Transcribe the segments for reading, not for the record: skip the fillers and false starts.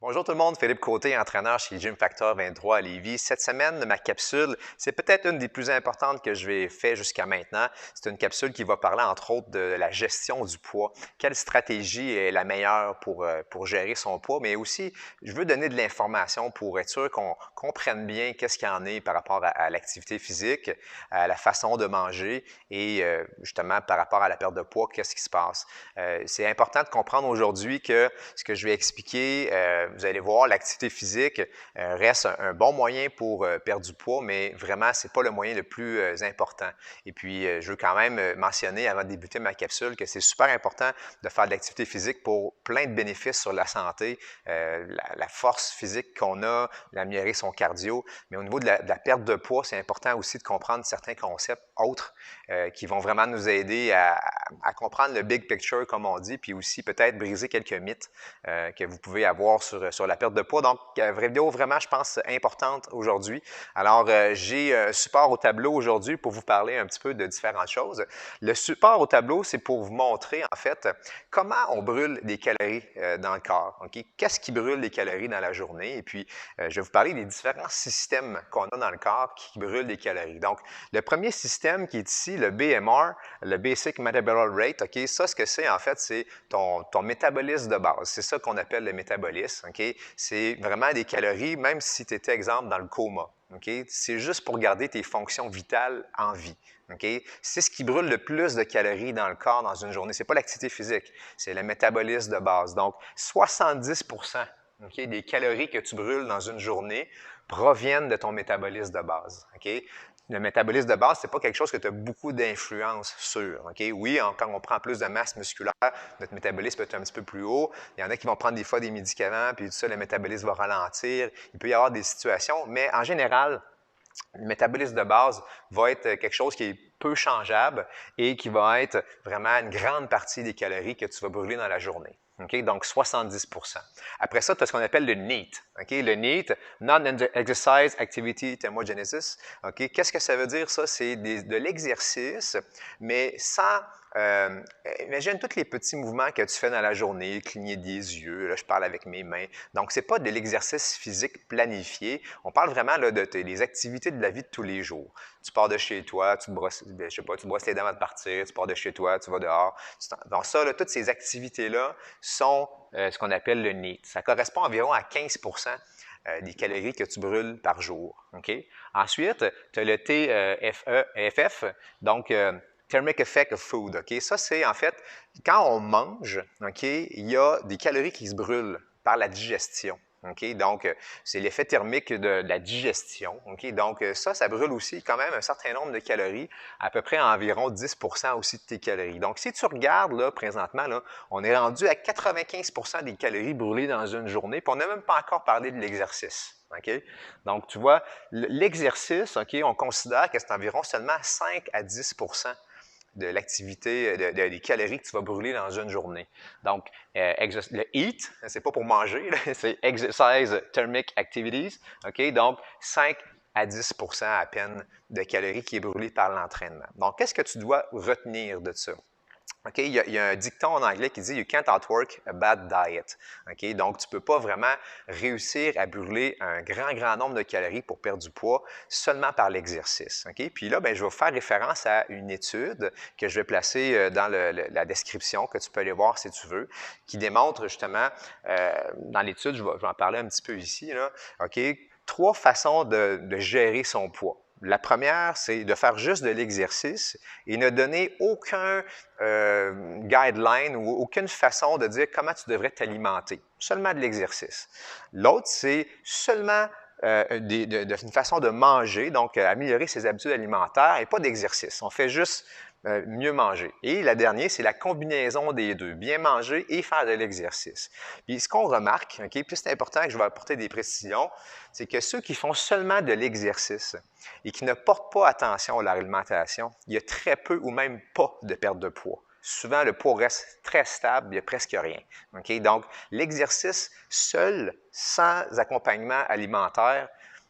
Bonjour tout le monde, Philippe Côté, entraîneur chez Gym Factor 23 à Lévis. Cette semaine, ma capsule, c'est peut-être une des plus importantes que je vais faire jusqu'à maintenant. C'est une capsule qui va parler entre autres de la gestion du poids. Quelle stratégie est la meilleure pour gérer son poids, mais aussi, je veux donner de l'information pour être sûr qu'on comprenne bien qu'est-ce qu'il y en est par rapport à l'activité physique, à la façon de manger et justement par rapport à la perte de poids, qu'est-ce qui se passe. C'est important de comprendre aujourd'hui que ce que je vais expliquer, vous allez voir, l'activité physique reste un bon moyen pour perdre du poids, mais vraiment, ce n'est pas le moyen le plus important. Et puis, je veux quand même mentionner avant de débuter ma capsule que c'est super important de faire de l'activité physique pour plein de bénéfices sur la santé, la force physique qu'on a, d'améliorer son cardio. Mais au niveau de la perte de poids, c'est important aussi de comprendre certains concepts autres qui vont vraiment nous aider à comprendre le big picture, comme on dit, puis aussi peut-être briser quelques mythes que vous pouvez avoir sur la perte de poids. Donc, vraie vidéo vraiment, je pense, importante aujourd'hui. Alors, j'ai un support au tableau aujourd'hui pour vous parler un petit peu de différentes choses. Le support au tableau, c'est pour vous montrer, en fait, comment on brûle des calories dans le corps. Okay? Qu'est-ce qui brûle des calories dans la journée? Et puis, je vais vous parler des différents systèmes qu'on a dans le corps qui brûlent des calories. Donc, le premier système qui est ici, le BMR, le Basic Metabolic Rate, OK? Ça, ce que c'est, en fait, c'est ton métabolisme de base. C'est ça qu'on appelle le métabolisme, OK? C'est vraiment des calories, même si tu étais, exemple, dans le coma. Okay? C'est juste pour garder tes fonctions vitales en vie. Okay? C'est ce qui brûle le plus de calories dans le corps dans une journée. Ce n'est pas l'activité physique, c'est le métabolisme de base. Donc, 70% okay, des calories que tu brûles dans une journée proviennent de ton métabolisme de base. Okay? Le métabolisme de base, ce n'est pas quelque chose que tu as beaucoup d'influence sur. Okay? Oui, quand on prend plus de masse musculaire, notre métabolisme peut être un petit peu plus haut. Il y en a qui vont prendre des fois des médicaments, puis tout ça, le métabolisme va ralentir. Il peut y avoir des situations, mais en général, le métabolisme de base va être quelque chose qui est peu changeable et qui va être vraiment une grande partie des calories que tu vas brûler dans la journée. Okay? Donc, 70%. Après ça, tu as ce qu'on appelle le NEAT. Okay? Le NEAT, Non-Exercise Activity Thermogenesis. Okay? Qu'est-ce que ça veut dire, ça? C'est de l'exercice, mais sans imagine tous les petits mouvements que tu fais dans la journée, cligner des yeux, là, je parle avec mes mains. Donc, ce n'est pas de l'exercice physique planifié. On parle vraiment là, des activités de la vie de tous les jours. Tu pars de chez toi, tu te brosses, je sais pas, tu te brosses les dents avant de partir, tu pars de chez toi, tu vas dehors. Donc, ça, là, toutes ces activités-là sont ce qu'on appelle le NEAT. Ça correspond environ à 15% des calories que tu brûles par jour. Okay? Ensuite, tu as le TFF, donc Thermic Effect of Food. Okay? Ça, c'est en fait, quand on mange, okay, il y a des calories qui se brûlent par la digestion. Okay? Donc, c'est l'effet thermique de la digestion. Okay? Donc, ça brûle aussi quand même un certain nombre de calories, à peu près environ 10% aussi de tes calories. Donc, si tu regardes là, présentement, là, on est rendu à 95% des calories brûlées dans une journée, puis on n'a même pas encore parlé de l'exercice. Okay? Donc, tu vois, l'exercice, okay, on considère que c'est environ seulement 5 à 10% de l'activité, des calories que tu vas brûler dans une journée. Donc, le EAT, c'est pas pour manger, c'est Exercise Thermic Activities. OK? Donc, 5 à 10% à peine de calories qui est brûlée par l'entraînement. Donc, qu'est-ce que tu dois retenir de ça? Okay? Il y a un dicton en anglais qui dit You can't outwork a bad diet. Okay? Donc, tu ne peux pas vraiment réussir à brûler un grand nombre de calories pour perdre du poids seulement par l'exercice. Okay? Puis là, je vais faire référence à une étude que je vais placer dans la description, que tu peux aller voir si tu veux, qui démontre justement, dans l'étude, je vais en parler un petit peu ici, là, okay? 3 façons de gérer son poids. La première, c'est de faire juste de l'exercice et ne donner aucun guideline ou aucune façon de dire comment tu devrais t'alimenter. Seulement de l'exercice. L'autre, c'est seulement une façon de manger, donc améliorer ses habitudes alimentaires et pas d'exercice. On fait juste mieux manger. Et la dernière, c'est la combinaison des deux, bien manger et faire de l'exercice. Puis ce qu'on remarque, okay, puis c'est important que je vais apporter des précisions, c'est que ceux qui font seulement de l'exercice et qui ne portent pas attention à l'alimentation, il y a très peu ou même pas de perte de poids. Souvent, le poids reste très stable, il n'y a presque rien. Okay? Donc, l'exercice seul, sans accompagnement alimentaire,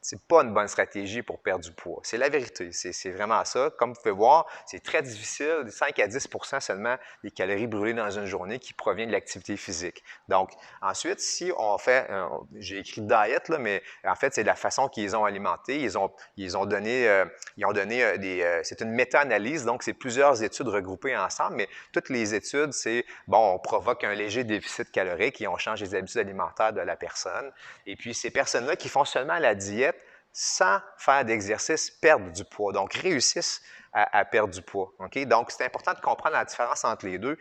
c'est pas une bonne stratégie pour perdre du poids. C'est la vérité, c'est vraiment ça. Comme vous pouvez voir, c'est très difficile, 5 à 10 seulement des calories brûlées dans une journée qui provient de l'activité physique. Donc, ensuite, si on fait, j'ai écrit diet, là, mais en fait, c'est la façon qu'ils ont alimenté. Ils ont donné c'est une méta-analyse, donc c'est plusieurs études regroupées ensemble, mais toutes les études, c'est, bon, on provoque un léger déficit calorique et on change les habitudes alimentaires de la personne. Et puis, ces personnes-là qui font seulement la diète sans faire d'exercice perdent du poids, donc réussissent à perdre du poids. Okay? Donc, c'est important de comprendre la différence entre les deux.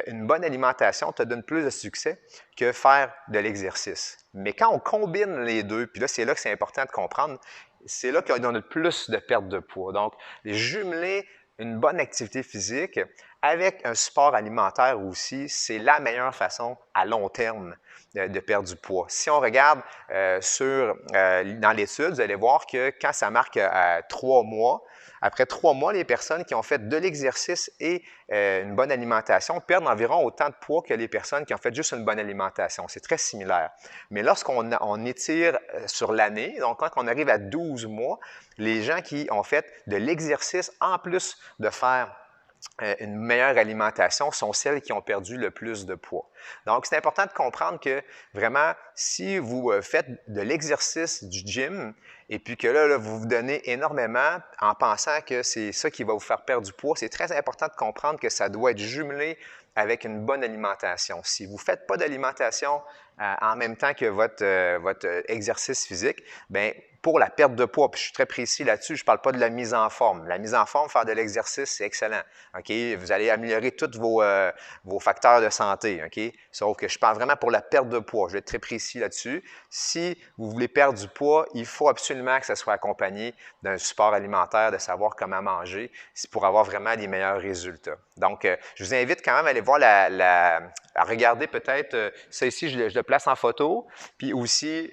Une bonne alimentation te donne plus de succès que faire de l'exercice. Mais quand on combine les deux, puis là, c'est là que c'est important de comprendre, c'est là qu'on a le plus de perte de poids. Donc, jumeler une bonne activité physique avec un support alimentaire aussi, c'est la meilleure façon à long terme de perdre du poids. Si on regarde dans l'étude, vous allez voir que quand ça marque 3 mois, après 3 mois, les personnes qui ont fait de l'exercice et une bonne alimentation perdent environ autant de poids que les personnes qui ont fait juste une bonne alimentation. C'est très similaire. Mais lorsqu'on étire sur l'année, donc quand on arrive à 12 mois, les gens qui ont fait de l'exercice en plus de faire une meilleure alimentation sont celles qui ont perdu le plus de poids. Donc, c'est important de comprendre que vraiment, si vous faites de l'exercice du gym et puis que là, vous vous donnez énormément en pensant que c'est ça qui va vous faire perdre du poids, c'est très important de comprendre que ça doit être jumelé avec une bonne alimentation. Si vous ne faites pas d'alimentation en même temps que votre exercice physique, bien, pour la perte de poids, puis je suis très précis là-dessus, je ne parle pas de la mise en forme. La mise en forme, faire de l'exercice, c'est excellent. Okay? Vous allez améliorer tous vos facteurs de santé. Okay? Sauf que je parle vraiment pour la perte de poids. Je vais être très précis là-dessus. Si vous voulez perdre du poids, il faut absolument que ça soit accompagné d'un support alimentaire, de savoir comment manger, pour avoir vraiment les meilleurs résultats. Donc, je vous invite quand même à aller voir à regarder peut-être, ça ici, je le place en photo, puis aussi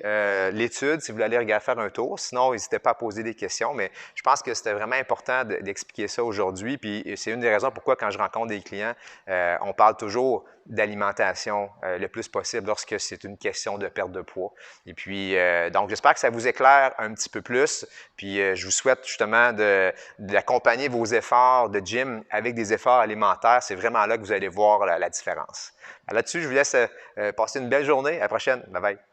l'étude, si vous voulez aller faire un tour. Sinon, n'hésitez pas à poser des questions, mais je pense que c'était vraiment important d'expliquer ça aujourd'hui, puis c'est une des raisons pourquoi quand je rencontre des clients, on parle toujours d'alimentation le plus possible lorsque c'est une question de perte de poids. Et puis, donc, j'espère que ça vous éclaire un petit peu plus, puis je vous souhaite justement d'accompagner vos efforts de gym avec des efforts alimentaires. C'est vraiment là que vous allez voir la différence. Là-dessus, je vous laisse passer une belle journée. À la prochaine. Bye bye.